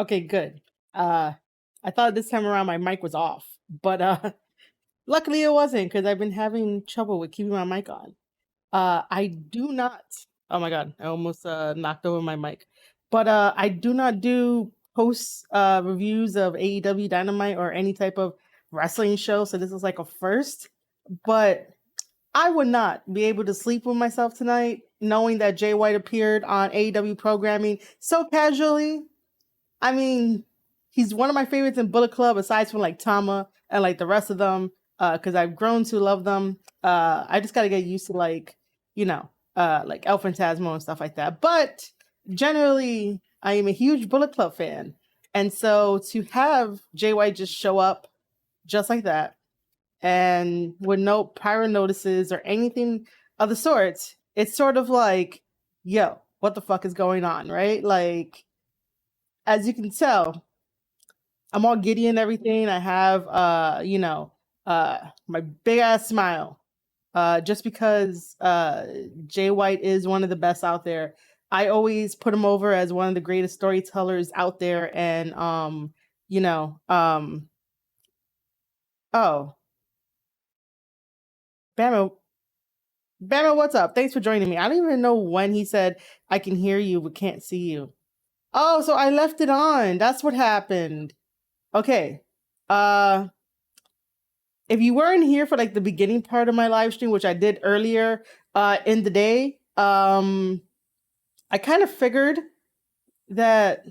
Okay, good. I thought this time around my mic was off, but luckily it wasn't because I've been having trouble with keeping my mic on. I do not. Oh my god, I almost knocked over my mic. But I do not do post reviews of AEW Dynamite or any type of wrestling show, so this is like a first. But I would not be able to sleep with myself tonight, knowing that Jay White appeared on AEW programming so casually. I mean, he's one of my favorites in Bullet Club, aside from like Tama and like the rest of them, because I've grown to love them. I just got to get used to like El Phantasmo and stuff like that. But generally, I am a huge Bullet Club fan, and so to have Jay White just show up just like that and with no prior notices or anything of the sort, it's sort of like, yo, what the fuck is going on, right? Like, as you can tell, I'm all giddy and everything. I have, my big ass smile. Just because Jay White is one of the best out there. I always put him over as one of the greatest storytellers out there. And, you know, oh, Bama, Bama, what's up? Thanks for joining me. I don't even know when he said, I can hear you, but can't see you. Oh, so I left it on. That's what happened. Okay. If you weren't here for like the beginning part of my live stream, which I did earlier in the day, I kind of figured that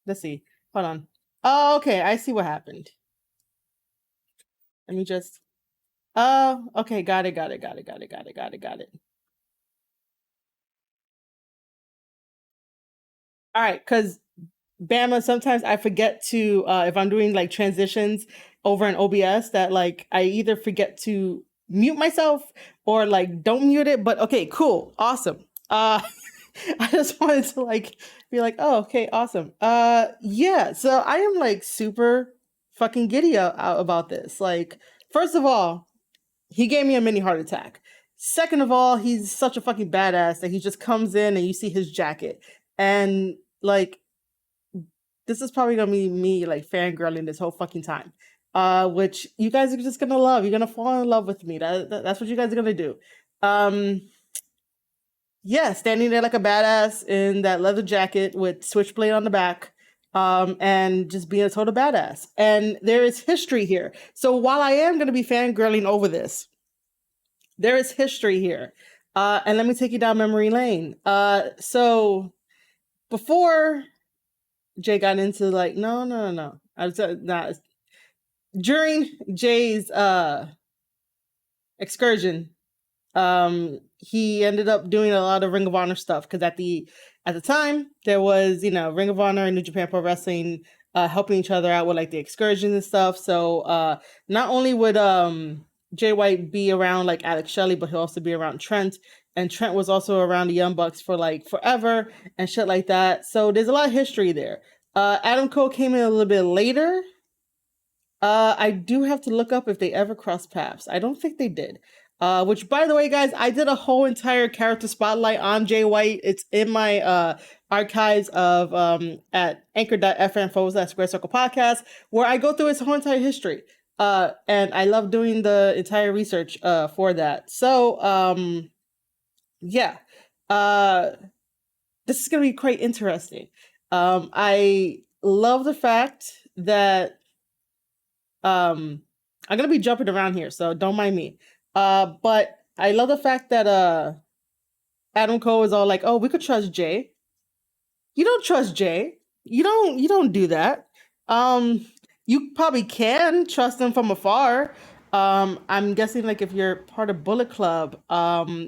let's see. Hold on. Oh, okay, I see what happened. Let me just okay, got it. All right, because Bama, sometimes I forget to if I'm doing like transitions over in OBS that like I either forget to mute myself or like don't mute it. But okay, cool, awesome. I just wanted to like be like, oh, okay, awesome. Yeah, so I am like super fucking giddy about this. Like, first of all, he gave me a mini heart attack. Second of all, he's such a fucking badass that he just comes in and you see his jacket. And like this is probably gonna be me like fangirling this whole fucking time. Which you guys are just gonna love. You're gonna fall in love with me. That's what you guys are gonna do. Um, yeah, standing there like a badass in that leather jacket with switchblade on the back. And just being a total badass. And there is history here. So while I am gonna be fangirling over this, there is history here. And let me take you down memory lane. So before Jay got into like, no. I was not during Jay's excursion. He ended up doing a lot of Ring of Honor stuff because at the time there was Ring of Honor and New Japan Pro Wrestling helping each other out with like the excursions and stuff. So not only would Jay White be around like Alex Shelley, but he'll also be around Trent. And Trent was also around the Young Bucks for like forever and shit like that. So there's a lot of history there. Adam Cole came in a little bit later. I do have to look up if they ever crossed paths. I don't think they did. Which, by the way, guys, I did a whole entire character spotlight on Jay White. It's in my archives of at anchor.fm/Square Circle Podcast, where I go through his whole entire history. And I love doing the entire research for that. So, yeah. This is going to be quite interesting. I love the fact that I'm going to be jumping around here, so don't mind me. But I love the fact that Adam Cole is all like, "Oh, we could trust Jay." You don't trust Jay. You don't do that. You probably can trust him from afar. I'm guessing like if you're part of Bullet Club,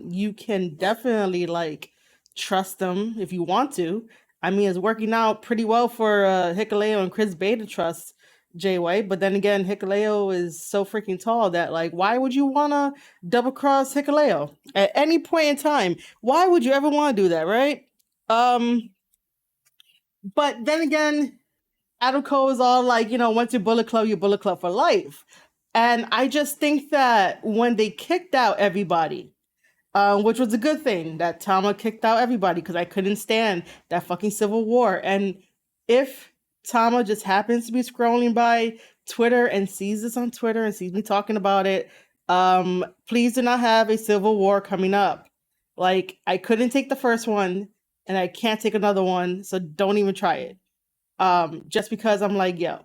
you can definitely like trust them if you want to. I mean, it's working out pretty well for Hikuleo and Chris Bay to trust Jay White, but then again, Hikuleo is so freaking tall that like, why would you want to double cross Hikuleo at any point in time? Why would you ever want to do that, right? But then again, Adam Cole is all like, once you're Bullet Club, you're Bullet Club for life. And I just think that when they kicked out everybody, which was a good thing that Tama kicked out everybody because I couldn't stand that fucking civil war. And if Tama just happens to be scrolling by Twitter and sees this on Twitter and sees me talking about it, please do not have a civil war coming up. Like, I couldn't take the first one and I can't take another one, so don't even try it. Just because I'm like, yo,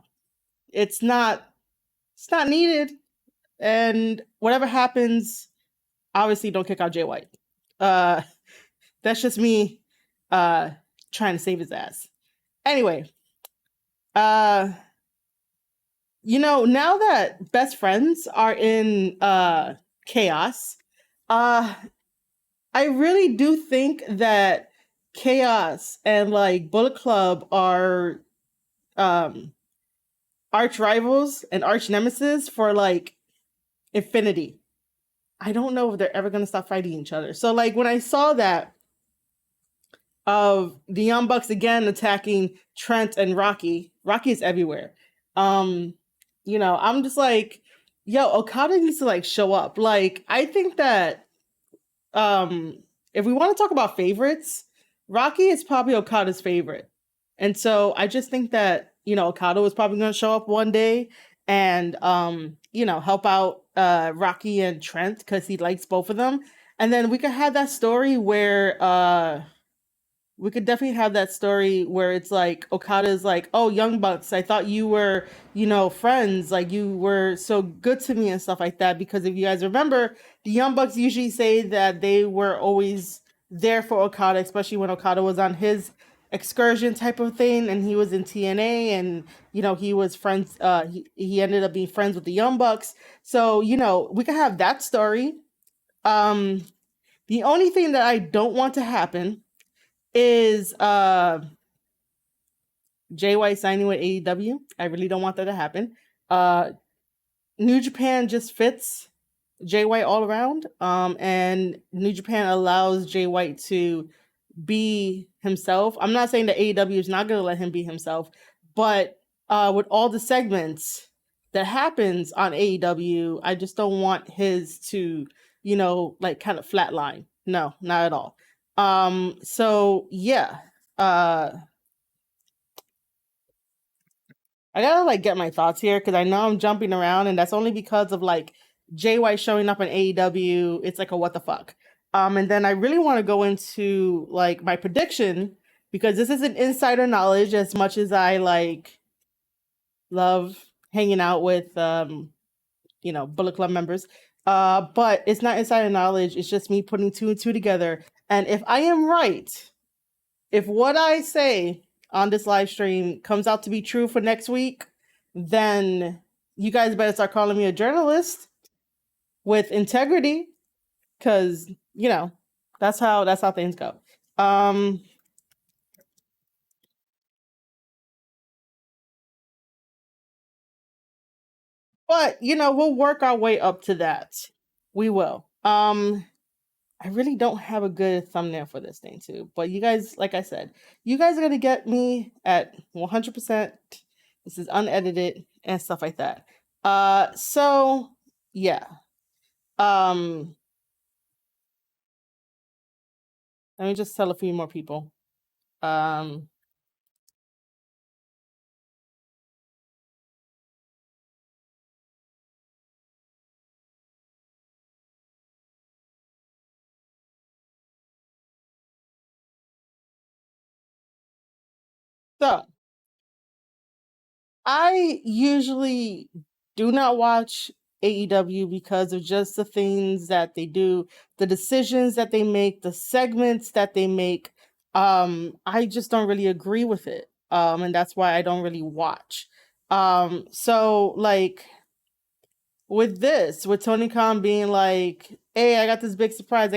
it's not needed. And whatever happens, obviously don't kick out Jay White. That's just me trying to save his ass. Anyway, now that best friends are in chaos, I really do think that chaos and like Bullet Club are arch rivals and arch nemesis for like infinity. I don't know if they're ever gonna stop fighting each other. So like when I saw that of the Young Bucks again attacking Trent and Rocky is everywhere. I'm just like, yo, Okada needs to like show up. Like, I think that if we want to talk about favorites, Rocky is probably Okada's favorite. And so I just think that, Okada was probably going to show up one day and, help out Rocky and Trent because he likes both of them. And then we could have that story where we could definitely have that story where it's like Okada's like, oh, Young Bucks, I thought you were, friends, like you were so good to me and stuff like that. Because if you guys remember, the Young Bucks usually say that they were always there for Okada, especially when Okada was on his excursion type of thing and he was in TNA and, he was friends, he ended up being friends with the Young Bucks. So, we could have that story. The only thing that I don't want to happen is Jay White signing with AEW. I really don't want that to happen. New Japan just fits Jay White all around. And New Japan allows Jay White to be himself. I'm not saying that AEW is not going to let him be himself, but with all the segments that happens on AEW, I just don't want his to, like kind of flatline. No, not at all. So yeah, I gotta like get my thoughts here because I know I'm jumping around, and that's only because of like Jay White showing up in AEW. It's like a what the fuck. And then I really want to go into like my prediction because this is an insider knowledge as much as I like love hanging out with Bullet Club members. But it's not insider knowledge, it's just me putting two and two together. And if I am right, if what I say on this live stream comes out to be true for next week, then you guys better start calling me a journalist with integrity, because that's how things go. But we'll work our way up to that. We will. I really don't have a good thumbnail for this thing too, but you guys, like I said, you guys are gonna get me at 100%. This is unedited and stuff like that. So yeah. Let me just tell a few more people. So I usually do not watch AEW because of just the things that they do, the decisions that they make, the segments that they make. I just don't really agree with it. And that's why I don't really watch. So like with Tony Khan being like, hey, I got this big surprise.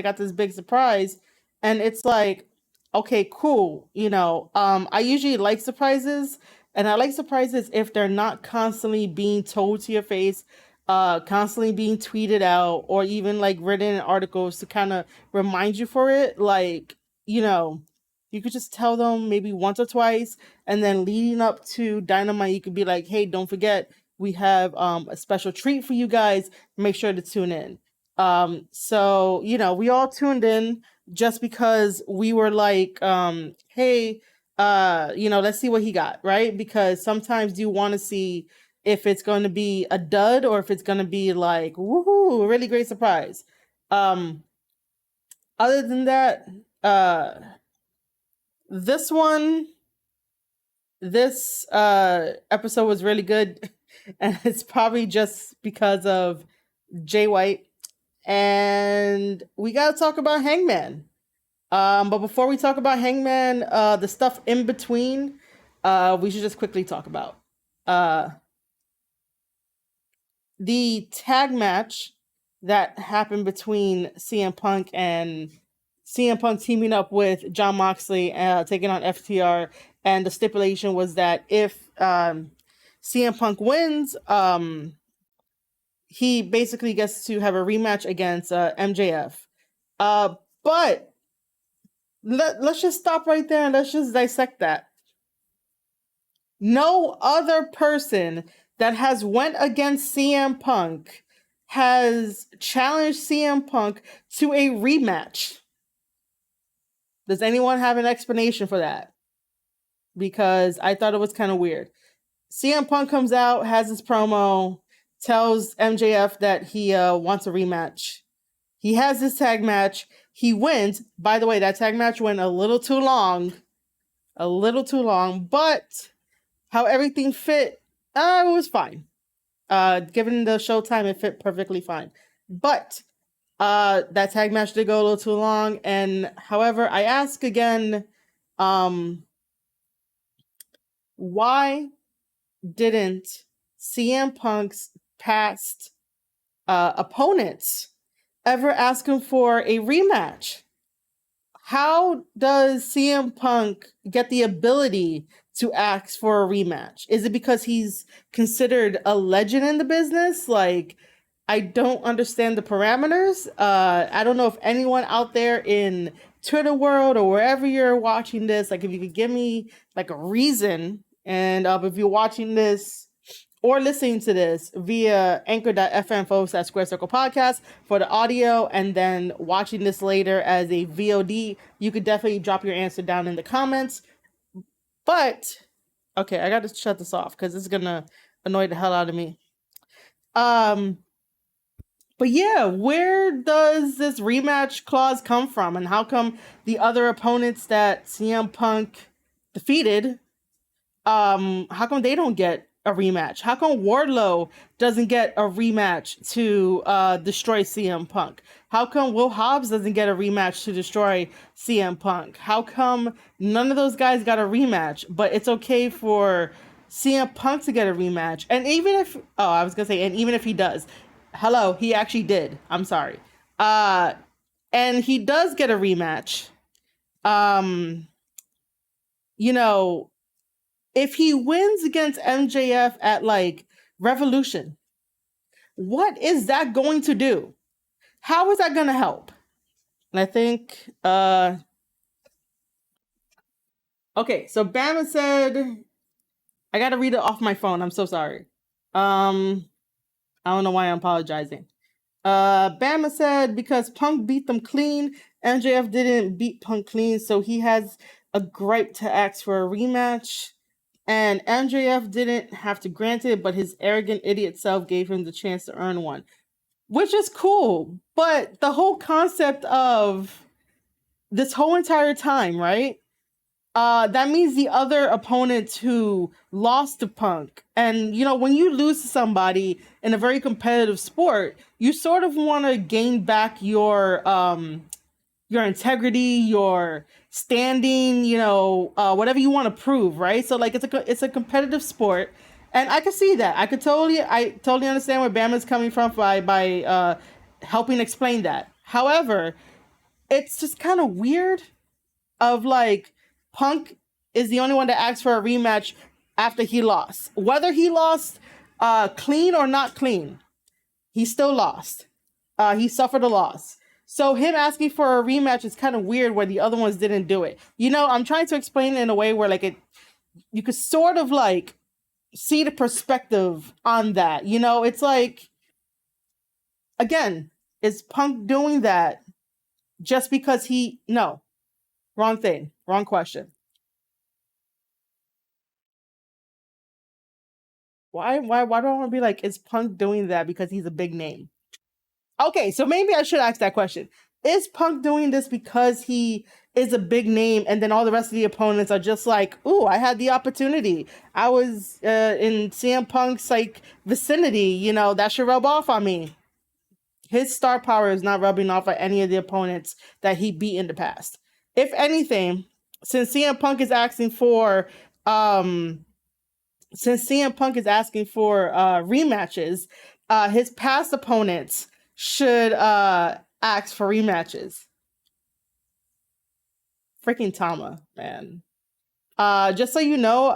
And it's like, okay, cool. I usually like surprises, and I like surprises if they're not constantly being told to your face, constantly being tweeted out, or even like written in articles to kind of remind you for it. Like, you could just tell them maybe once or twice, and then leading up to Dynamite, you could be like, hey, don't forget, we have a special treat for you guys. Make sure to tune in. So, we all tuned in just because we were like, hey, let's see what he got, right? Because sometimes you want to see if it's going to be a dud or if it's going to be like, woohoo, a really great surprise. Um, Other than that, uh, this one, this episode was really good. And it's probably just because of Jay White. And we got to talk about Hangman. But before we talk about Hangman, the stuff in between, we should just quickly talk about uh, the tag match that happened between CM Punk and CM Punk teaming up with John Moxley, taking on FTR. And the stipulation was that if CM Punk wins, he basically gets to have a rematch against MJF. But let's just stop right there and let's just dissect that. No other person that has went against CM Punk has challenged CM Punk to a rematch. Does anyone have an explanation for that? Because I thought it was kind of weird. CM Punk comes out, has his promo, tells MJF that he wants a rematch. He has his tag match. He wins. By the way, that tag match went a little too long. But how everything fit, it was fine. Given the showtime, it fit perfectly fine. But that tag match did go a little too long. And however, I ask again, why didn't CM Punk's past opponents ever ask him for a rematch? How does CM Punk get the ability to ask for a rematch? Is it because he's considered a legend in the business? Like, I don't understand the parameters. I don't know if anyone out there in Twitter world or wherever you're watching this, like if you could give me like a reason. And if you're watching this or listening to this via anchor.fm/Square Circle Podcast for the audio, and then watching this later as a VOD, you could definitely drop your answer down in the comments. But, okay, I got to shut this off because it's going to annoy the hell out of me. But yeah, where does this rematch clause come from? And how come the other opponents that CM Punk defeated, how come they don't get a rematch? How come Wardlow doesn't get a rematch to destroy CM Punk? How come Will Hobbs doesn't get a rematch to destroy CM Punk? How come none of those guys got a rematch, but it's okay for CM Punk to get a rematch? And even if, and even if he does, hello, he actually did. I'm sorry. And he does get a rematch. If he wins against MJF at like Revolution, what is that going to do? How is that going to help? And I think, okay, so Bama said, I got to read it off my phone. I'm so sorry. I don't know why I'm apologizing. Bama said, because Punk beat them clean, MJF didn't beat Punk clean, so he has a gripe to ask for a rematch. And MJF didn't have to grant it, but his arrogant idiot self gave him the chance to earn one. Which is cool. But the whole concept of this whole entire time, right? That means the other opponents who lost to Punk. And, when you lose to somebody in a very competitive sport, you sort of want to gain back your integrity, your standing, whatever you want to prove, right? So like it's a competitive sport, and I can see that. I totally understand where Bama's coming from by helping explain that. However, it's just kind of weird of like Punk is the only one that asked for a rematch after he lost. Whether he lost clean or not clean, he still lost. He suffered a loss. So him asking for a rematch is kind of weird where the other ones didn't do it. I'm trying to explain it in a way where like you could sort of like see the perspective on that. It's like, again, Is Punk doing that just because he? No, wrong thing, wrong question. Why do I want to be like, is Punk doing that because he's a big name? Okay, so maybe I should ask that question. Is Punk doing this because he is a big name and then all the rest of the opponents are just like, ooh, I had the opportunity. I was in CM Punk's like vicinity, that should rub off on me. His star power is not rubbing off on any of the opponents that he beat in the past. If anything, since CM Punk is asking for um rematches, his past opponents should ask for rematches. Freaking Tama, man. Just so you know,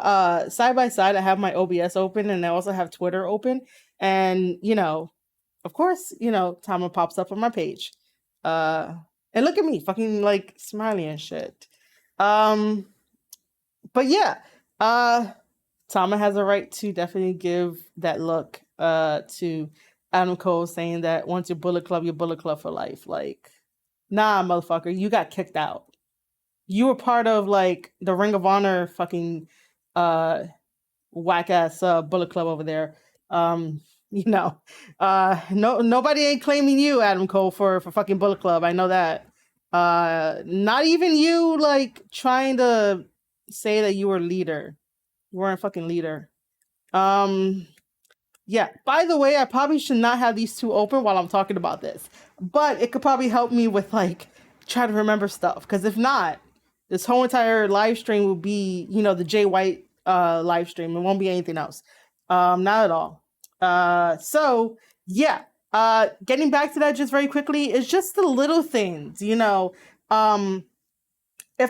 side by side, I have my OBS open and I also have Twitter open. And, of course, Tama pops up on my page. And look at me, fucking like smiling and shit. But yeah, Tama has a right to definitely give that look to Adam Cole, saying that once you're Bullet Club for life. Like, nah, motherfucker, you got kicked out. You were part of like the Ring of Honor fucking whack ass Bullet Club over there. No, nobody ain't claiming you, Adam Cole, for fucking Bullet Club. I know that. Not even you, like trying to say that you were leader. You weren't a fucking leader. Yeah. By the way, I probably should not have these two open while I'm talking about this, but it could probably help me with like try to remember stuff. Because if not, this whole entire live stream will be, the Jay White live stream. It won't be anything else. Not at all. So yeah. Getting back to that just very quickly, it's just the little things, if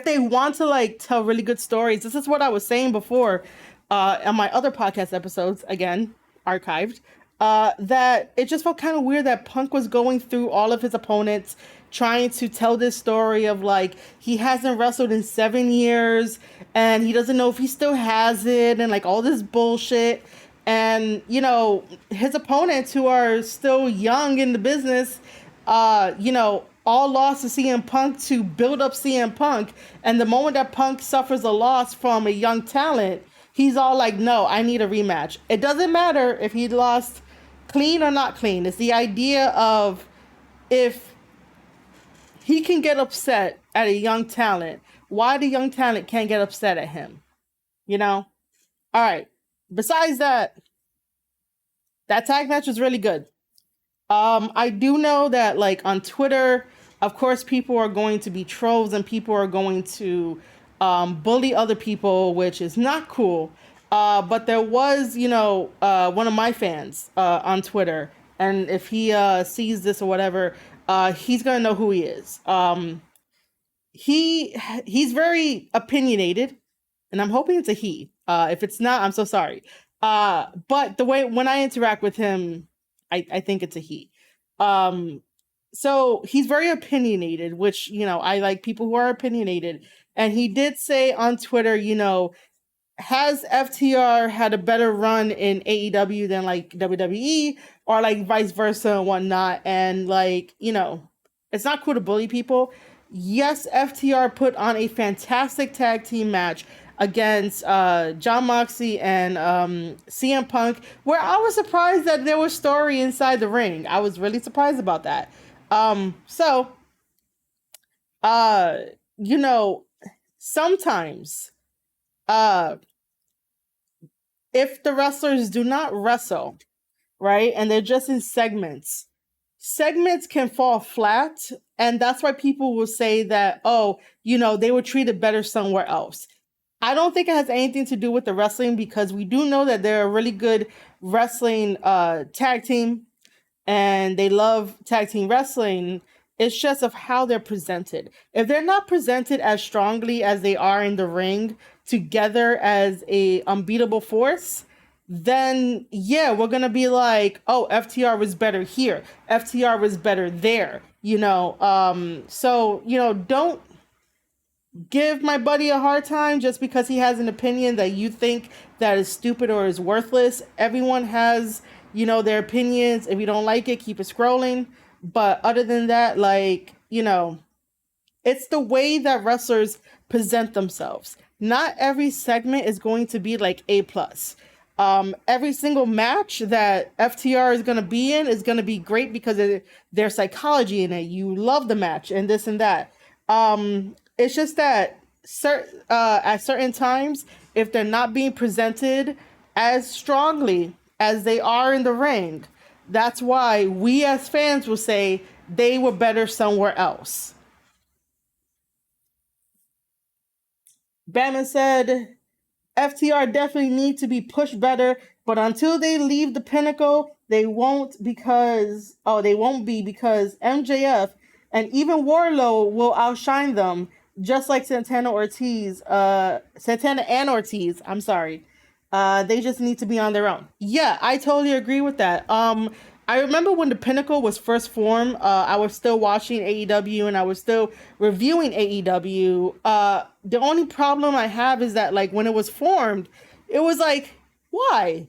they want to like tell really good stories. This is what I was saying before on my other podcast episodes, again archived, that it just felt kind of weird that Punk was going through all of his opponents trying to tell this story of like he hasn't wrestled in 7 years and he doesn't know if he still has it and like all this bullshit. And his opponents, who are still young in the business, all lost to CM Punk to build up CM Punk. And the moment that Punk suffers a loss from a young talent, he's all like, no, I need a rematch. It doesn't matter if he lost clean or not clean. It's the idea of, if he can get upset at a young talent, why the young talent can't get upset at him? All right. Besides that tag match was really good. I do know that like on Twitter, of course, people are going to be trolls and people are going to bully other people, which is not cool. But there was, one of my fans on Twitter, and if he sees this or whatever, he's gonna know who he is. He's very opinionated, and I'm hoping it's a he. If it's not, I'm so sorry. But the way when I interact with him, I think it's a he. So he's very opinionated, which, I like people who are opinionated. And he did say on Twitter, has FTR had a better run in AEW than like WWE, or like vice versa and whatnot? And like, it's not cool to bully people. Yes, FTR put on a fantastic tag team match against Jon Moxley and CM Punk, where I was surprised that there was story inside the ring. I was really surprised about that. Sometimes if the wrestlers do not wrestle, right, and they're just in segments can fall flat, and that's why people will say that, they were treated better somewhere else. I don't think it has anything to do with the wrestling, because we do know that they're a really good wrestling tag team, and they love tag team wrestling. It's just of how they're presented. If they're not presented as strongly as they are in the ring, together as a unbeatable force, then yeah, we're gonna be like, oh, FTR was better here, FTR was better there, so don't give my buddy a hard time just because he has an opinion that you think that is stupid or is worthless. Everyone has, their opinions. If you don't like it, keep it scrolling. But other than that, like, it's the way that wrestlers present themselves. Not every segment is going to be like A plus. Every single match that FTR is going to be in is going to be great because of their psychology in it. You love the match and this and that. It's just that at certain times, if they're not being presented as strongly as they are in the ring, that's why we as fans will say they were better somewhere else. Bannon said FTR definitely need to be pushed better, but until they leave the pinnacle, they won't be because MJF and even Warlow will outshine them, just like Santana and Ortiz. I'm sorry. They just need to be on their own. Yeah, I totally agree with that. I remember when the Pinnacle was first formed, I was still watching AEW and I was still reviewing AEW. The only problem I have is that, like, when it was formed, it was like, why?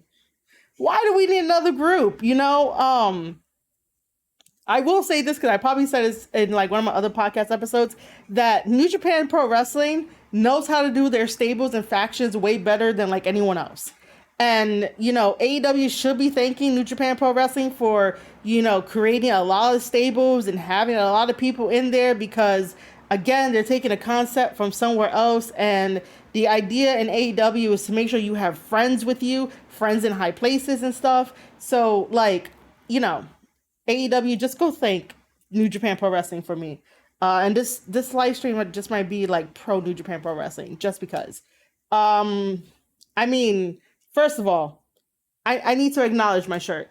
Why do we need another group? I will say this because I probably said this in like one of my other podcast episodes, that New Japan Pro Wrestling knows how to do their stables and factions way better than like anyone else. And, AEW should be thanking New Japan Pro Wrestling for, creating a lot of stables and having a lot of people in there because, again, they're taking a concept from somewhere else. And the idea in AEW is to make sure you have friends with you, friends in high places and stuff. So, like, AEW, just go thank New Japan Pro Wrestling for me. And this live stream just might be like pro New Japan Pro Wrestling, just because. I mean, first of all, I need to acknowledge my shirt.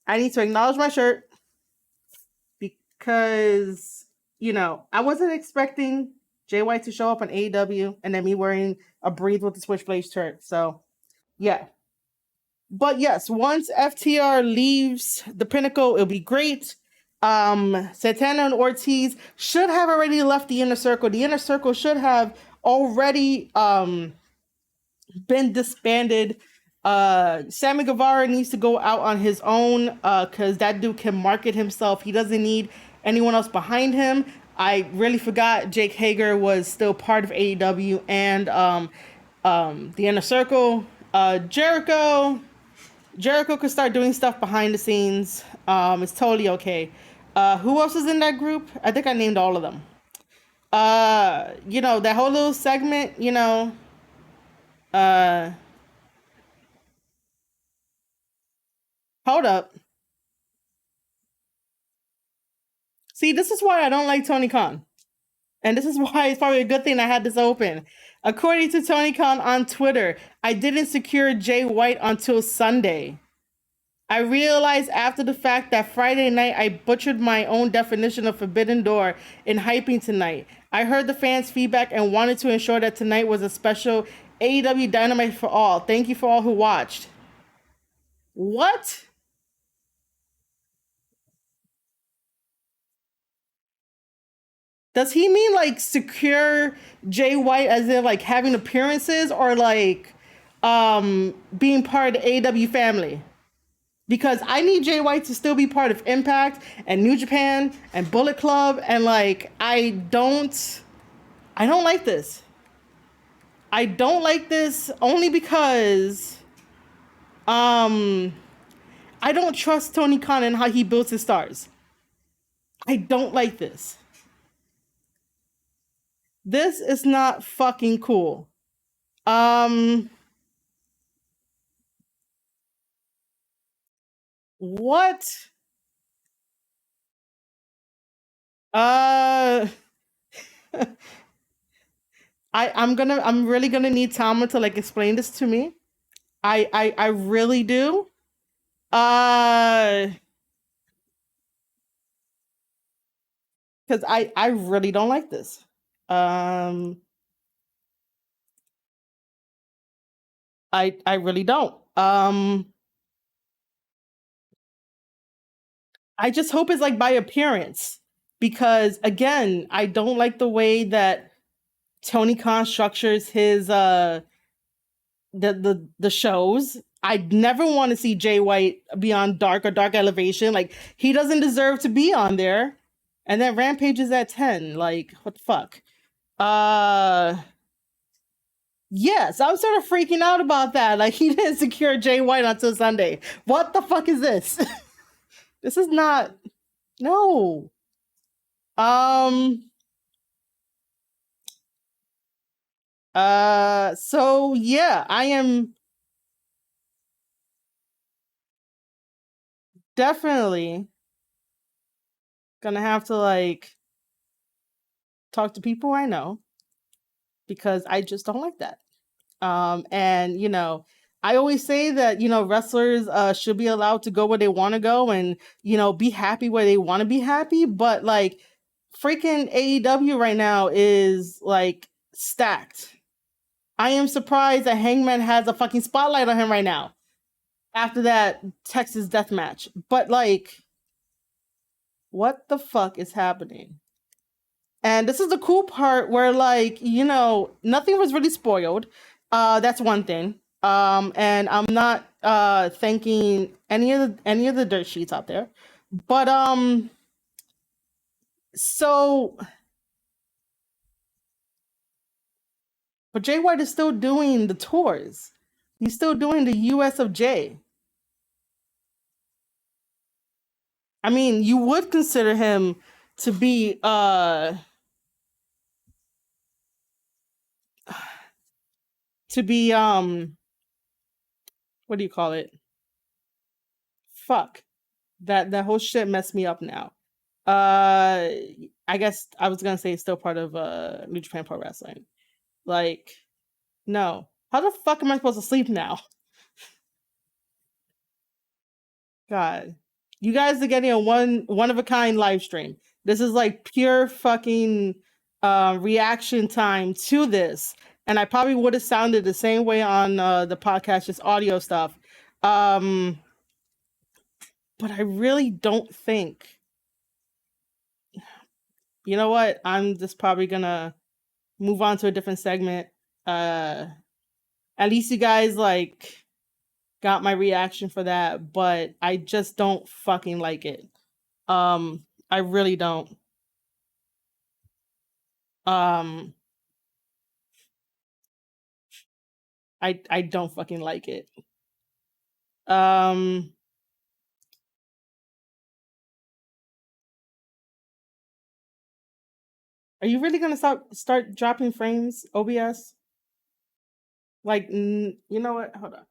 I need to acknowledge my shirt because, I wasn't expecting Jay White to show up on AEW and then me wearing a Breathe with the Switchblade shirt. So, yeah. But yes, once FTR leaves the Pinnacle, it'll be great. Santana and Ortiz should have already left the Inner Circle. The Inner Circle should have already been disbanded. Sammy Guevara needs to go out on his own because that dude can market himself. He doesn't need anyone else behind him. I really forgot Jake Hager was still part of AEW and the Inner Circle. Jericho could start doing stuff behind the scenes. It's totally okay. Who else is in that group? I think I named all of them. That whole little segment, hold up. See, this is why I don't like Tony Khan. And this is why it's probably a good thing I had this open. According to Tony Khan on Twitter, I didn't secure Jay White until Sunday. I realized after the fact that Friday night I butchered my own definition of Forbidden Door in hyping tonight. I heard the fans' feedback and wanted to ensure that tonight was a special AEW Dynamite for all. Thank you for all who watched. What? Does he mean like secure Jay White as in like having appearances or like being part of the AEW family? Because I need Jay White to still be part of Impact and New Japan and Bullet Club, and like I don't like this. I don't like this only because I don't trust Tony Khan and how he builds his stars. I don't like this. This is not fucking cool. What? Uh I'm really gonna need Tama to like explain this to me. I really do. Because I really don't like this. I really don't. I just hope it's like by appearance because again, I don't like the way that Tony Khan structures his the shows. I never want to see Jay White be on Dark or Dark Elevation. Like, he doesn't deserve to be on there. And then Rampage is at 10. Like, what the fuck? Yes, I'm sort of freaking out about that. Like, he didn't secure Jay White until Sunday. What the fuck is this? This is not, no. So yeah, I am definitely gonna have to like talk to people I know, because I just don't like that. And I always say that wrestlers should be allowed to go where they want to go, and be happy where they want to be happy. But like, freaking AEW right now is like stacked. I am surprised that Hangman has a fucking spotlight on him right now after that Texas death match. But like, what the fuck is happening? And this is the cool part where, like, nothing was really spoiled. That's one thing. And I'm not thanking any of the dirt sheets out there. But so but Jay White is still doing the tours. He's still doing the US of J. I mean, you would consider him to be what do you call it? Fuck. That whole shit messed me up now. I guess I was gonna say it's still part of New Japan Pro Wrestling. Like, no. How the fuck am I supposed to sleep now? God. You guys are getting a one of a kind live stream. This is like pure fucking reaction time to this. And I probably would have sounded the same way on the podcast, just audio stuff. But I really don't think. You know what? I'm just probably gonna move on to a different segment. At least you guys like got my reaction for that, but I just don't fucking like it. I really don't. Um, I don't fucking like it. Um, are you really gonna start dropping frames, OBS? Like, you know what? Hold on.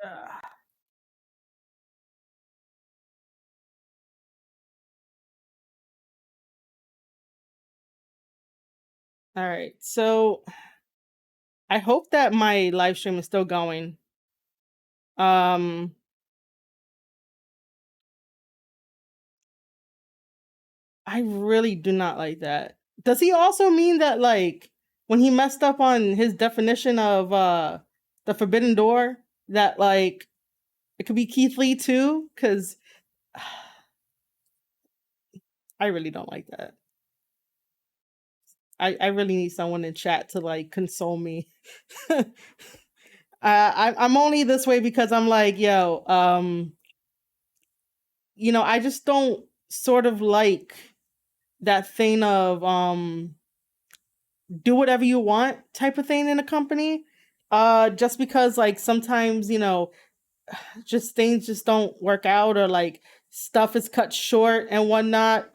Ugh. All right, so I hope that my live stream is still going. Um, I really do not like that. Does he also mean that, like, when he messed up on his definition of the Forbidden Door, that like it could be Keith Lee too? Because I really don't like that. I really need someone in chat to like console me. I'm only this way because I'm like, yo, I just don't sort of like that thing of do whatever you want type of thing in a company. Just because like sometimes, just things just don't work out, or like stuff is cut short and whatnot.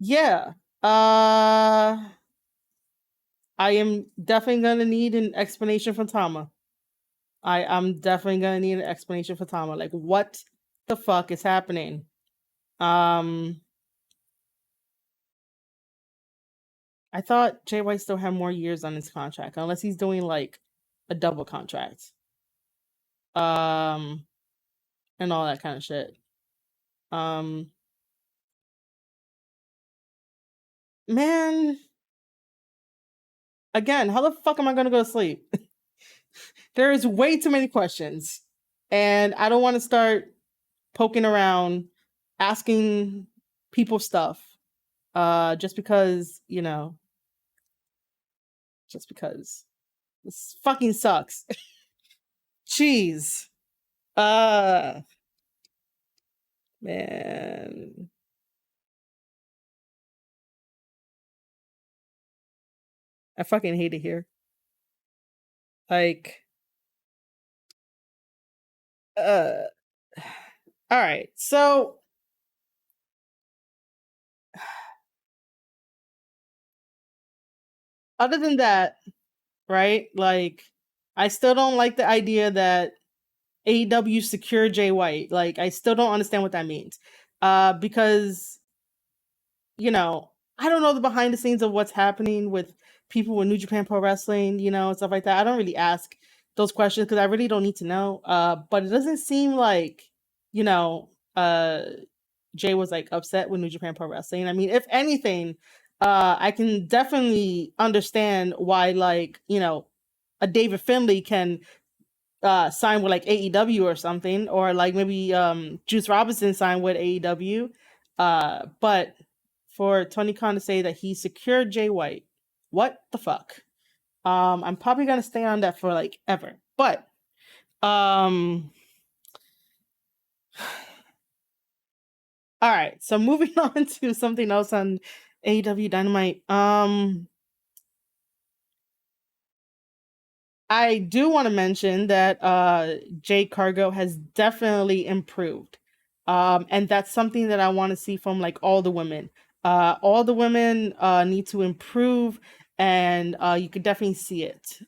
Yeah. I am definitely gonna need an explanation from Tama. I'm definitely gonna need an explanation for Tama. Like, what the fuck is happening? Um, I thought Jay White still had more years on his contract, unless he's doing like a double contract. Um, and all that kind of shit. Um, man, again, how the fuck am I gonna go to sleep? There is way too many questions, and I don't want to start poking around, asking people stuff, just because just because this fucking sucks. Jeez. Uh Man. I fucking hate it here. Like, uh all right. So other than that, right? Like, I still don't like the idea that AEW secure Jay White. Like, I still don't understand what that means. Because I don't know the behind the scenes of what's happening with people with New Japan Pro Wrestling, and stuff like that. I don't really ask those questions because I really don't need to know. But it doesn't seem like, you know, uh, Jay was like upset with New Japan Pro Wrestling. I mean, if anything, I can definitely understand why, like, a David Finlay can sign with like AEW or something, or like maybe Juice Robinson signed with AEW. But for Tony Khan to say that he secured Jay White, what the fuck? I'm probably gonna stay on that for like ever. But um all right, so moving on to something else on AEW Dynamite. I do want to mention that Jay Cargo has definitely improved. And that's something that I want to see from like all the women. All the women need to improve, and you could definitely see it.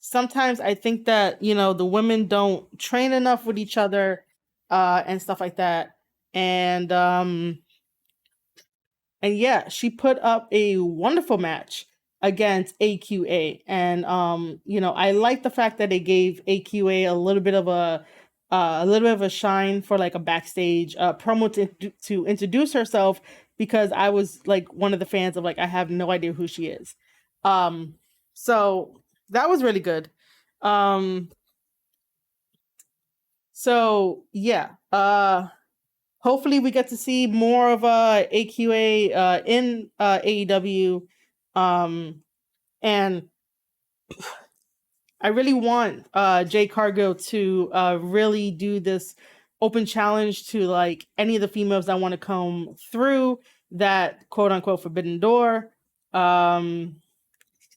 Sometimes I think that, the women don't train enough with each other and stuff like that. And and yeah, she put up a wonderful match against AQA. And I like the fact that they gave AQA a little bit of a shine for like a backstage promo to introduce herself, because I was like one of the fans of like, I have no idea who she is. Um so that was really good. Um so yeah. Hopefully we get to see more of AQA in AEW. Um, and I really want Jay Cargo to really do this open challenge to like any of the females that want to come through that quote unquote forbidden door. Um,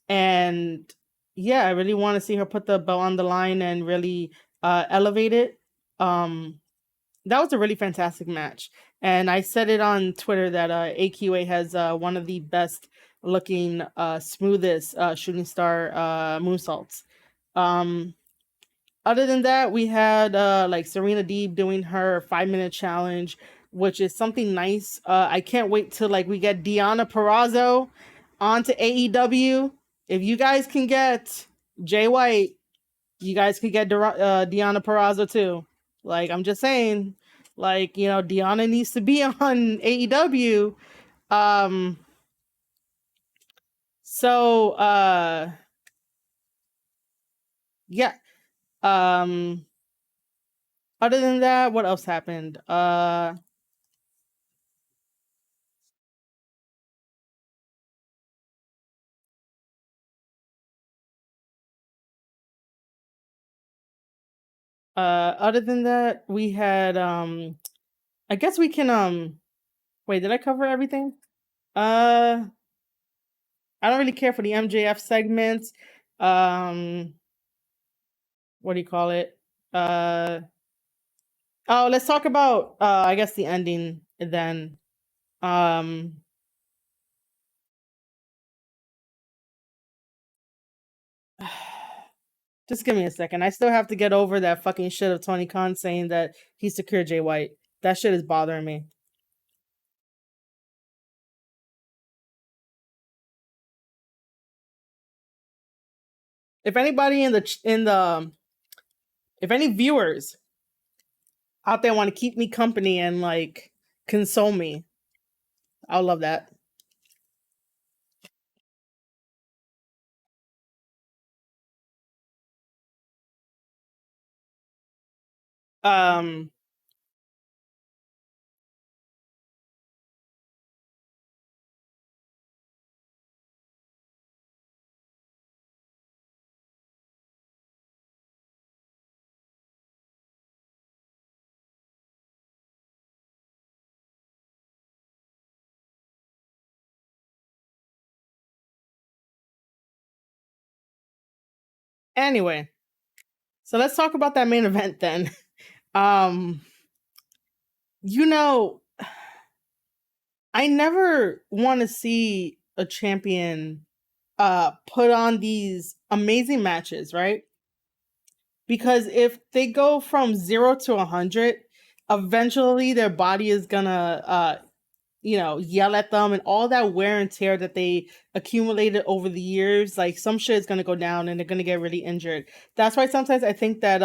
and yeah, I really want to see her put the belt on the line and really elevate it. Um, that was a really fantastic match. And I said it on Twitter that AQA has one of the best looking, smoothest shooting star moonsaults. Um, Other than that, we had like Serena Deeb doing her 5 minute challenge, which is something nice. I can't wait till like we get Deonna Purrazzo onto AEW. If you guys can get Jay White, you guys could get Deonna Purrazzo too. Like, I'm just saying, like, Deonna needs to be on AEW. Um, so yeah. Um, Other than that, what else happened? Other than that, we had I guess we can wait, did I cover everything? Uh I don't really care for the MJF segments. Um what do you call it? Uh oh, let's talk about I guess the ending then. Um just give me a second. I still have to get over that fucking shit of Tony Khan saying that he secured Jay White. That shit is bothering me. If anybody if any viewers out there want to keep me company and like console me, I'll love that. Um Anyway, so let's talk about that main event then. Um, you know, I never want to see a champion put on these amazing matches, right? Because if they go from 0 to 100, eventually their body is gonna yell at them, and all that wear and tear that they accumulated over the years, like some shit is gonna go down and they're gonna get really injured. That's why sometimes I think that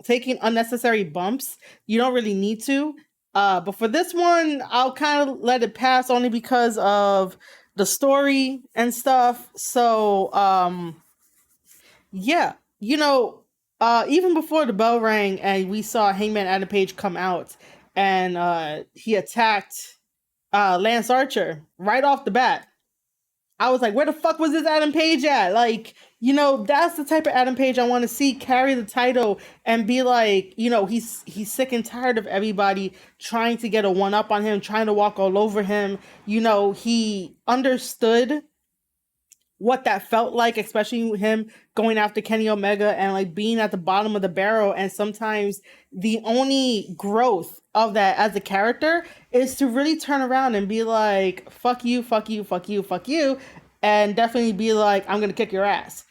taking unnecessary bumps, you don't really need to. But for this one, I'll kind of let it pass only because of the story and stuff. So yeah, even before the bell rang and we saw Hangman Adam Page come out and he attacked Lance Archer right off the bat. I was like, where the fuck was this Adam Page at? Like, that's the type of Adam Page I want to see carry the title and be like, he's sick and tired of everybody trying to get a one up on him, trying to walk all over him. He understood what that felt like, especially him going after Kenny Omega and like being at the bottom of the barrel. And sometimes the only growth of that as a character is to really turn around and be like, fuck you, fuck you, fuck you, fuck you. And definitely be like, I'm going to kick your ass.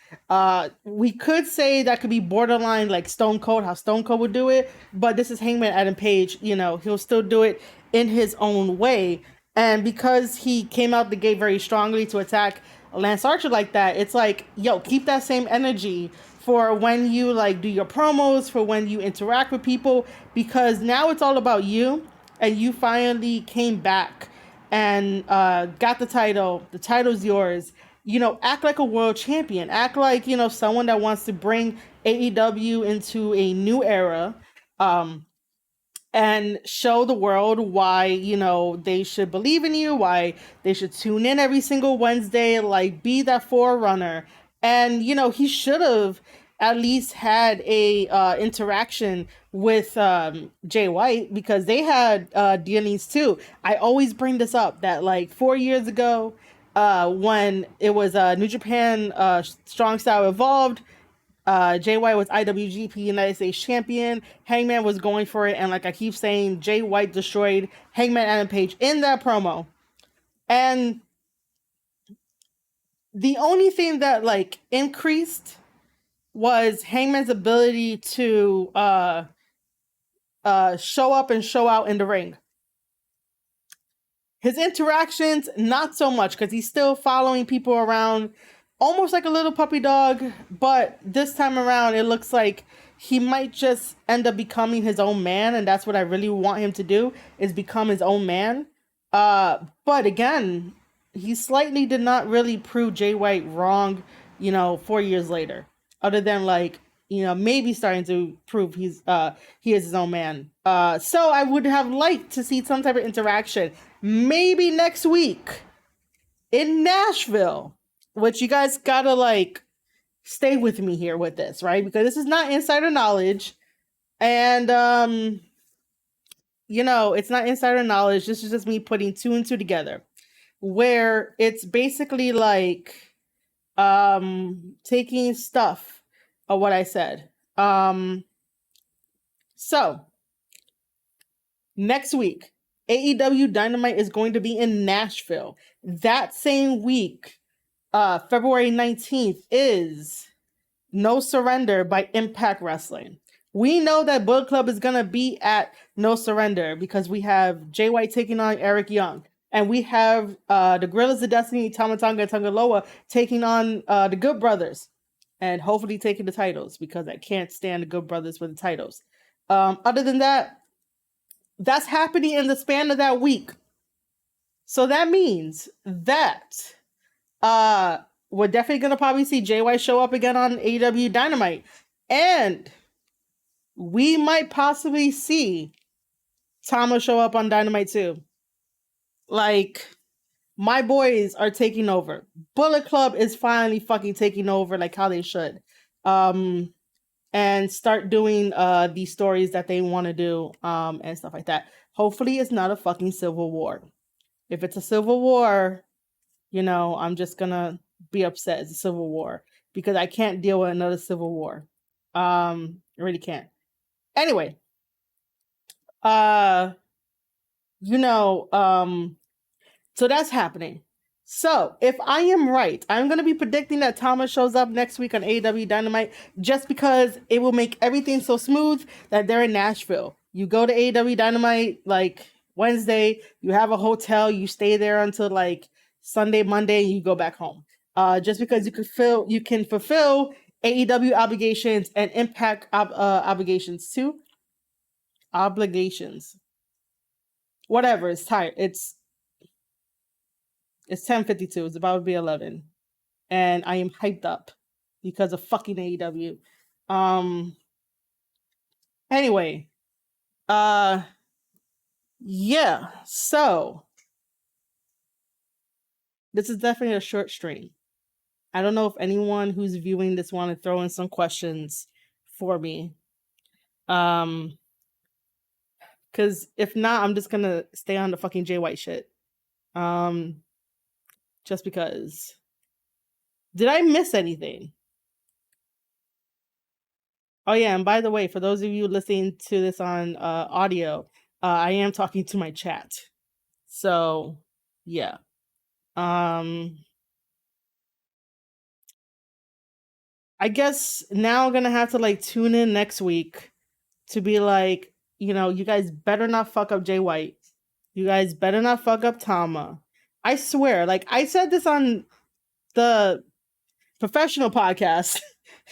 We could say that could be borderline like Stone Cold, how Stone Cold would do it. But this is Hangman Adam Page. He'll still do it in his own way. And because he came out the gate very strongly to attack Lance Archer like that, it's like, yo, keep that same energy for when you like do your promos, for when you interact with people, because now it's all about you, and you finally came back and got the title. The title's yours. Act like a world champion. Act like, someone that wants to bring AEW into a new era. And show the world why, they should believe in you, why they should tune in every single Wednesday, like be that forerunner. And, he should have at least had a interaction with Jay White, because they had dealings too. I always bring this up that like 4 years ago, when it was New Japan Strong Style Evolved, Jay White was IWGP United States Champion. Hangman was going for it, and like I keep saying, Jay White destroyed Hangman Adam Page in that promo. And the only thing that like increased was Hangman's ability to show up and show out in the ring. His interactions, not so much, because he's still following people around almost like a little puppy dog, but this time around it looks like he might just end up becoming his own man, and that's what I really want him to do, is become his own man. But again, he slightly did not really prove Jay White wrong, 4 years later, other than like, maybe starting to prove he is his own man. So I would have liked to see some type of interaction, maybe next week in Nashville. Which you guys gotta like stay with me here with this, right? Because this is not insider knowledge. And it's not insider knowledge. This is just me putting two and two together. Where it's basically like taking stuff of what I said. So next week, AEW Dynamite is going to be in Nashville. That same week, February 19th, is No Surrender by Impact Wrestling. We know that Bullet Club is going to be at No Surrender because we have Jay White taking on Eric Young. And we have the Guerrillas of Destiny, Tama Tonga and Tangaloa taking on the Good Brothers. And hopefully taking the titles, because I can't stand the Good Brothers with the titles. Other than that, that's happening in the span of that week. So that means that we're definitely going to probably see Jay White show up again on AEW Dynamite. And we might possibly see Tama show up on Dynamite too. Like, my boys are taking over. Bullet Club is finally fucking taking over like how they should. And start doing these stories that they want to do and stuff like that. Hopefully it's not a fucking civil war. If it's a civil war, I'm just gonna be upset. It's a civil war because I can't deal with another civil war. I really can't. Anyway, uh, you know, so that's happening. So if I am right, I'm going to be predicting that Thomas shows up next week on AEW Dynamite just because it will make everything so smooth that they're in Nashville. You go to AEW Dynamite like Wednesday, you have a hotel, you stay there until like Sunday, Monday, and you go back home. Just because you can fulfill AEW obligations and Impact obligations too. Obligations. Whatever. It's tired. It's 10:52. It's about to be 11, and I am hyped up because of fucking AEW. Anyway, yeah. So this is definitely a short stream. I don't know if anyone who's viewing this want to throw in some questions for me. Because if not, I'm just gonna stay on the fucking Jay White shit. Just because. Did I miss anything? Oh yeah, and by the way, for those of you listening to this on audio, I am talking to my chat. So, yeah. I guess now I'm gonna have to like tune in next week to be like, you know, you guys better not fuck up Jay White. You guys better not fuck up Tama. I swear, like I said this on the professional podcast.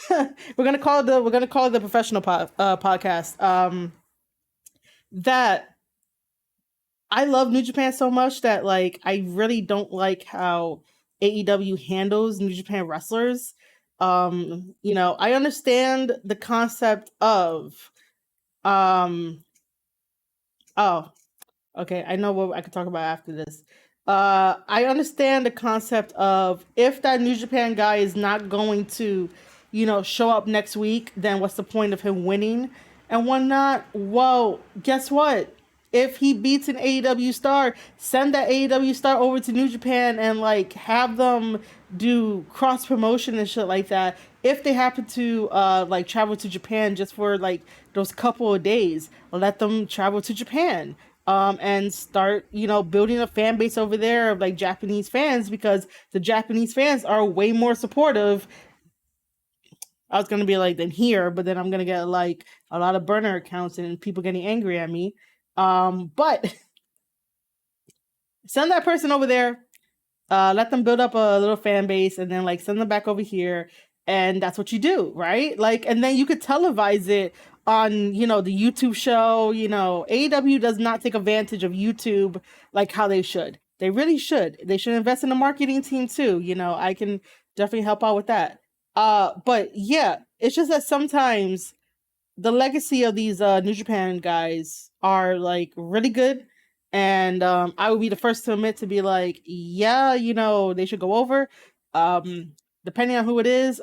we're gonna call it the professional podcast. That I love New Japan so much that like I really don't like how AEW handles New Japan wrestlers. You know, I understand the concept of oh, okay, I know what I could talk about after this. I understand the concept of if that New Japan guy is not going to, you know, show up next week, then what's the point of him winning and whatnot? Well, guess what? If he beats an AEW star, send that AEW star over to New Japan and like have them do cross promotion and shit like that. If they happen to like travel to Japan just for like those couple of days, let them travel to Japan. And start, you know, building a fan base over there of like Japanese fans because the Japanese fans are way more supportive. I was gonna be like than here, but then I'm gonna get like a lot of burner accounts and people getting angry at me. But send that person over there, let them build up a little fan base, and then like send them back over here, and that's what you do, right? Like, and then you could televise it on, you know, the YouTube show. You know, AEW does not take advantage of YouTube like how they should. They really should. They should invest in a marketing team too. You know, I can definitely help out with that. But yeah, it's just that sometimes the legacy of these New Japan guys are like really good. And I would be the first to admit to be like, yeah, you know, they should go over. Depending on who it is,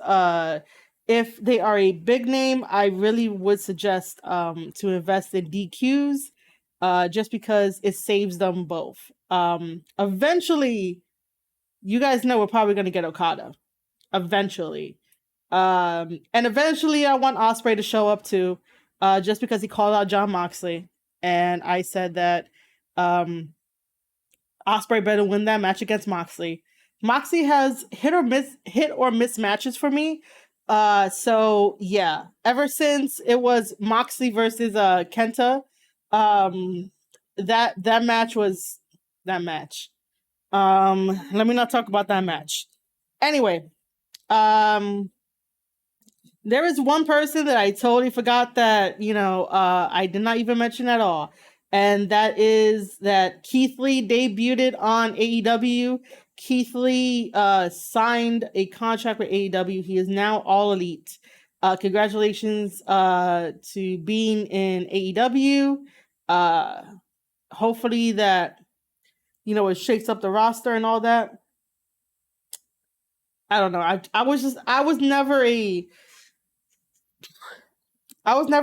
if they are a big name, I really would suggest to invest in DQs, just because it saves them both. Eventually, you guys know we're probably going to get Okada. Eventually. And eventually I want Ospreay to show up too, just because he called out Jon Moxley. And I said that Ospreay better win that match against Moxley. Moxley has hit or miss matches for me. So yeah, ever since it was Moxley versus Kenta, that match was that match. Let me not talk about that match. Anyway, there is one person that I totally forgot that, you know, I did not even mention at all. And that is that Keith Lee debuted on AEW. Keith Lee signed a contract with AEW. He is now All Elite. Congratulations to being in AEW. Hopefully that, you know, it shakes up the roster and all that. I don't know. I was never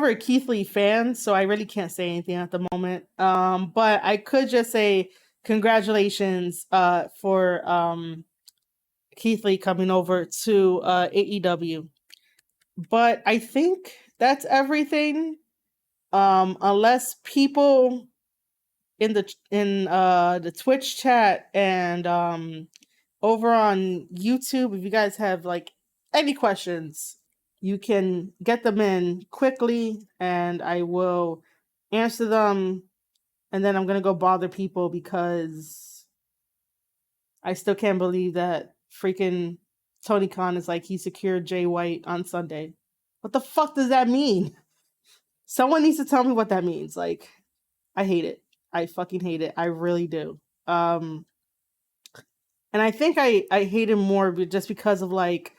a Keith Lee fan, so I really can't say anything at the moment. But I could just say congratulations Keith Lee coming over to AEW. But I think that's everything. Unless people in the Twitch chat and over on YouTube, if you guys have like any questions, you can get them in quickly and I will answer them. And then I'm gonna go bother people because I still can't believe that freaking Tony Khan is like he secured Jay White on Sunday. What the fuck does that mean? Someone needs to tell me what that means. Like, I hate it. I fucking hate it. I really do. And I think I hate him more just because of like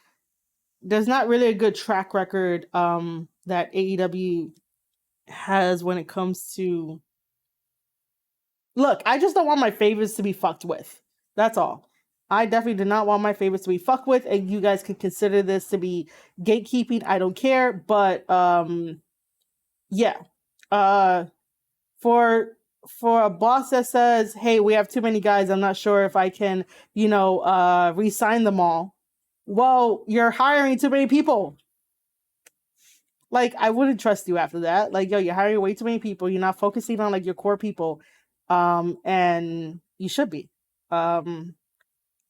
there's not really a good track record that AEW has when it comes to look, I just don't want my favorites to be fucked with. That's all. I definitely do not want my favorites to be fucked with, and you guys can consider this to be gatekeeping. I don't care, but yeah. For a boss that says, "Hey, we have too many guys. I'm not sure if I can, re-sign them all." Well, you're hiring too many people. Like, I wouldn't trust you after that. Like, yo, you're hiring way too many people. You're not focusing on like your core people. And you should be.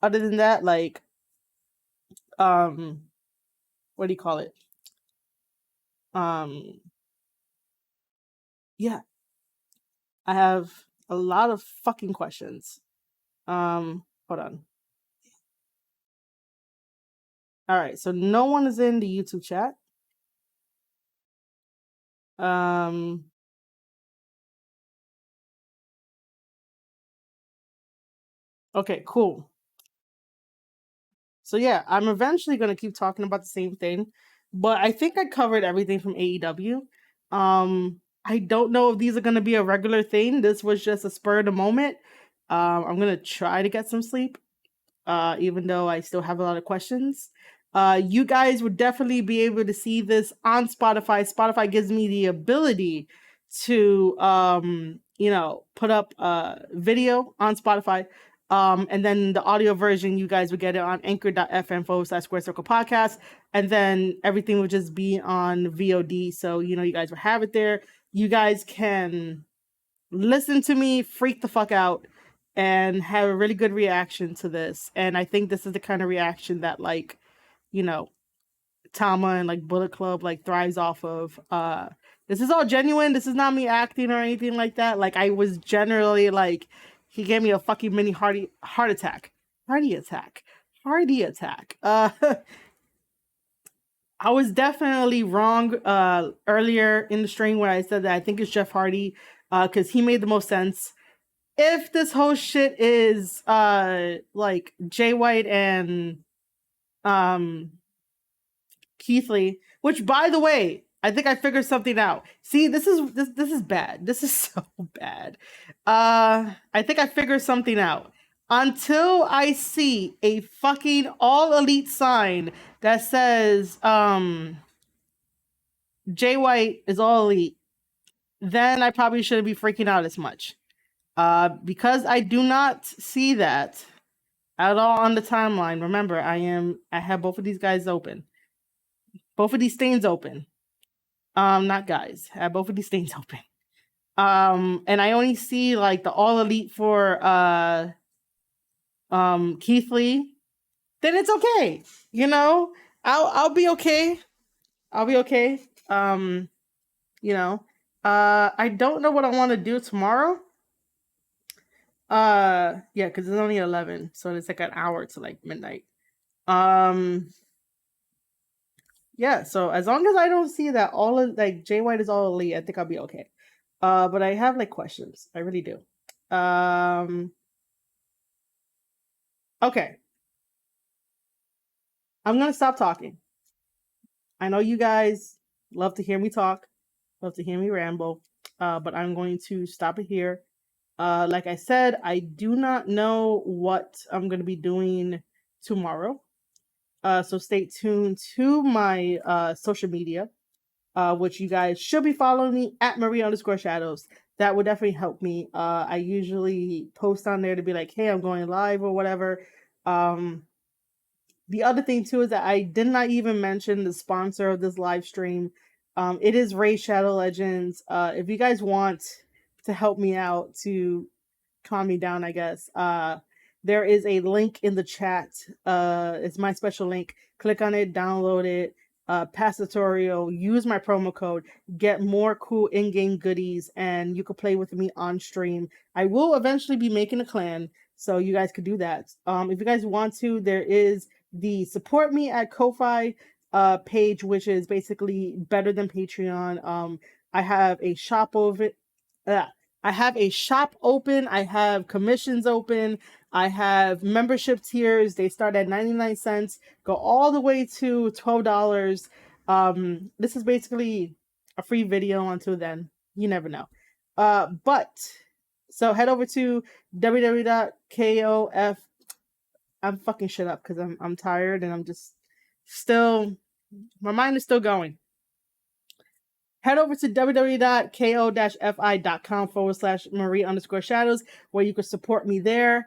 Other than that, like, what do you call it? Yeah, I have a lot of fucking questions. Hold on. All right, so no one is in the YouTube chat. Okay, cool. So yeah, I'm eventually gonna keep talking about the same thing, but I think I covered everything from AEW. I don't know if these are gonna be a regular thing. This was just a spur of the moment. I'm gonna try to get some sleep, even though I still have a lot of questions. You guys would definitely be able to see this on Spotify. Spotify gives me the ability to, put up a video on Spotify. And then the audio version, you guys would get it on anchor.fm/Square Circle Podcast. And then everything would just be on VOD. So, you guys would have it there. You guys can listen to me freak the fuck out and have a really good reaction to this. And I think this is the kind of reaction that like, Tama and like Bullet Club like thrives off of. This is all genuine. This is not me acting or anything like that. Like I was generally like he gave me a fucking mini heart attack. Hardy attack. I was definitely wrong earlier in the stream where I said that I think it's Jeff Hardy because he made the most sense. If this whole shit is like Jay White and Keith Lee, which by the way, I think I figured something out. See, this is bad. This is so bad. I think I figured something out. Until I see a fucking all elite sign that says Jay White is all elite, then I probably shouldn't be freaking out as much. Because I do not see that at all on the timeline. Remember, I have both of these guys open. Both of these stains open. Not guys. I have both of these stains open. And I only see like the all elite for Keith Lee. Then it's okay. I'll be okay. I'll be okay. I don't know what I want to do tomorrow. Yeah, because it's only 11, so it's like an hour to like midnight. Yeah, so as long as I don't see that all of like Jay White is all elite, I think I'll be okay. But I have like questions. I really do. Okay. I'm gonna stop talking. I know you guys love to hear me talk, love to hear me ramble. But I'm going to stop it here. Like I said, I do not know what I'm gonna be doing tomorrow. So stay tuned to my social media, which you guys should be following me at Marie_Shadows. That would definitely help me. I usually post on there to be like, hey, I'm going live or whatever. the other thing too is that I did not even mention the sponsor of this live stream. It is Ray Shadow Legends. If you guys want to help me out to calm me down, I guess. There is a link in the chat. It's my special link. Click on it, download it, pass the tutorial, use my promo code, get more cool in-game goodies, and you can play with me on stream. I will eventually be making a clan, so you guys could do that. If you guys want to, there is the support me at Ko-Fi page, which is basically better than Patreon. I have a shop over it. I have a shop open. I have commissions open. I have membership tiers. They start at 99 cents, go all the way to $12. This is basically a free video until then. You never know. But so head over to www.kof. I'm fucking shit up because I'm tired and I'm just still, my mind is still going. Head over to www.ko-fi.com/Marie_shadows where you can support me there.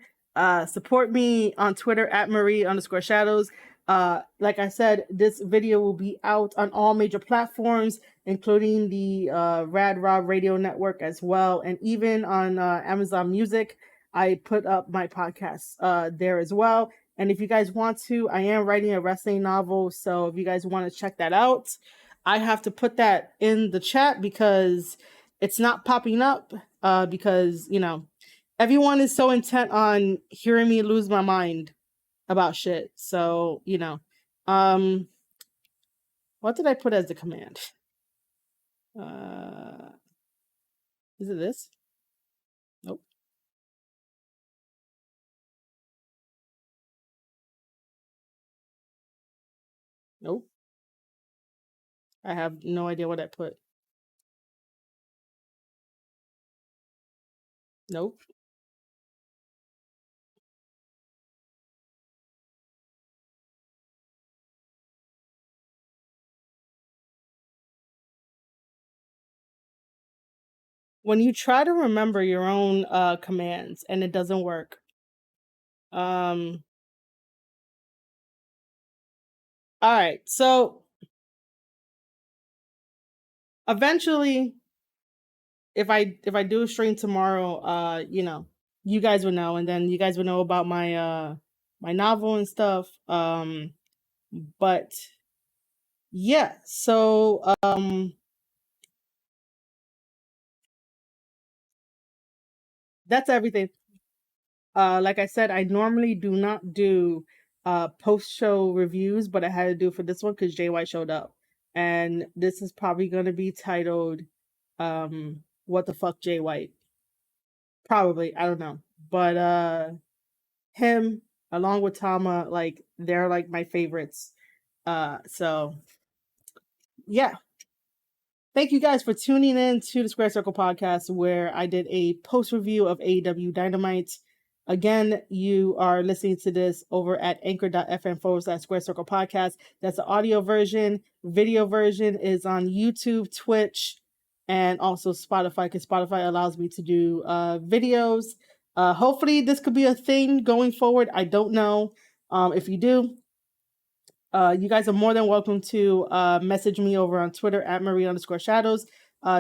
Support me on Twitter at Marie_shadows. Like I said, this video will be out on all major platforms, including the Rad Rob Radio Network as well, and even on Amazon Music. I put up my podcast there as well. And if you guys want to, I am writing a wrestling novel, so if you guys want to check that out, I have to put that in the chat because it's not popping up because, you know, everyone is so intent on hearing me lose my mind about shit. So, you know, what did I put as the command? Is it this? Nope. Nope. I have no idea what I put. Nope. When you try to remember your own commands and it doesn't work, all right, so eventually if I do a stream tomorrow, you know, you guys would know, and then you guys would know about my my novel and stuff. But yeah, so that's everything. Like I said, I normally do not do post show reviews, but I had to do for this one because Jay White showed up. And this is probably gonna be titled What the fuck Jay White? Probably, I don't know. But him along with Tama, like they're like my favorites. So yeah. Thank you guys for tuning in to the Square Circle podcast, where I did a post review of AEW Dynamite. Again, you are listening to this over at anchor.fm/Square Circle podcast. That's the audio version. Video version is on YouTube, Twitch, and also Spotify, because Spotify allows me to do videos. Hopefully, this could be a thing going forward. I don't know. If you do, you guys are more than welcome to message me over on Twitter at Marie_shadows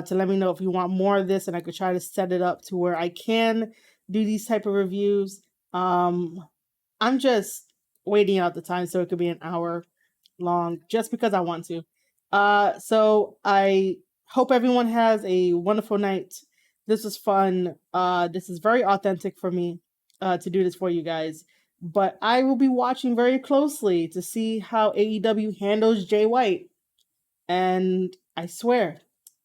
to let me know if you want more of this, and I could try to set it up to where I can do these type of reviews. I'm just waiting out the time so it could be an hour long just because I want to. So I hope everyone has a wonderful night. This was fun. This is very authentic for me to do this for you guys. But I will be watching very closely to see how AEW handles Jay White. And I swear,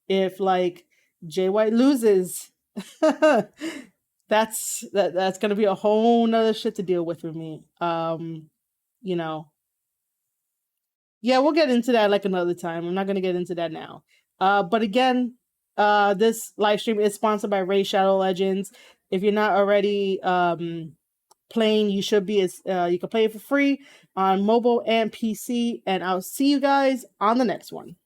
if like Jay White loses, that's gonna be a whole nother shit to deal with for me. You know. Yeah, we'll get into that like another time. I'm not gonna get into that now. But again, this live stream is sponsored by Ray Shadow Legends. If you're not already playing, you should be. You can play it for free on mobile and PC, and I'll see you guys on the next one.